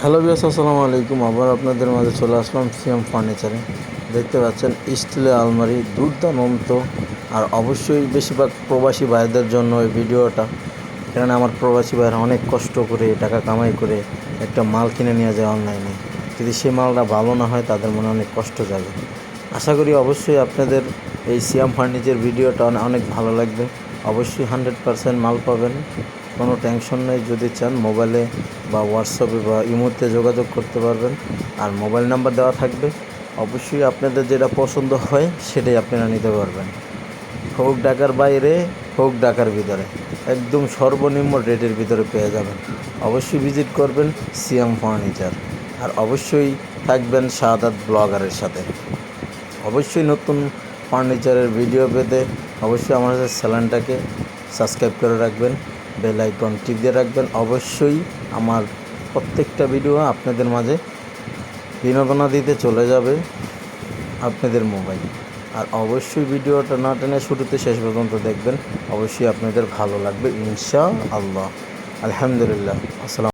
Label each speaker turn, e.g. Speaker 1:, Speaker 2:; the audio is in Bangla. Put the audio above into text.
Speaker 1: হ্যালো ভিউয়ার্স, আসসালামু আলাইকুম। আবার আপনাদের মাঝে চলে আসলাম সিয়াম ফার্নিচারে। দেখতে পাচ্ছেন স্টিলের আলমারি দুর্দান্ত। আর অবশ্যই বেশিরভাগ প্রবাসী ভাইদের জন্য এই ভিডিওটা, কারণ আমার প্রবাসী ভাইরা অনেক কষ্ট করে টাকা কামাই করে একটা মাল কিনে নিয়ে যায় অনলাইনে। যদি সেই মালটা ভালো না হয় তাদের মনে অনেক কষ্ট যাবে। আশা করি অবশ্যই আপনাদের এই সিয়াম ফার্নিচার ভিডিওটা অনেক ভালো লাগবে। অবশ্যই 100% মাল পাবেন, কোনো টেনশন নেই। যদি চান মোবাইলে বা হোয়াটসঅ্যাপে বা ইমোতে যোগাযোগ করতে পারবেন, আর মোবাইল নাম্বার দেওয়া থাকবে। অবশ্যই আপনাদের যেটা পছন্দ হয় সেটাই আপনারা নিতে পারবেন, হোক ঢাকার বাইরে হোক ঢাকার ভিতরে, একদম সর্বনিম্ন রেটের ভিতরে পেয়ে যাবেন। অবশ্যই ভিজিট করবেন সিয়াম ফার্নিচার, আর অবশ্যই থাকবেন শাহাদাত ব্লগারের সাথে। অবশ্যই নতুন ফার্নিচারের ভিডিও পেতে অবশ্যই আমাদের চ্যানেলটাকে সাবস্ক্রাইব করে রাখবেন, বেল আইকন টিপ দিয়ে রাখবেন। অবশ্যই আমার প্রত্যেকটা ভিডিও আপনাদের মাঝে বিনোদনা দিতে চলে যাবে আপনাদের মোবাইল। আর অবশ্যই ভিডিওটা না টেনে শুরুতে শেষ পর্যন্ত দেখবেন, অবশ্যই আপনাদের ভালো লাগবে ইনশাআল্লাহ। আলহামদুলিল্লাহ। আসসালাম।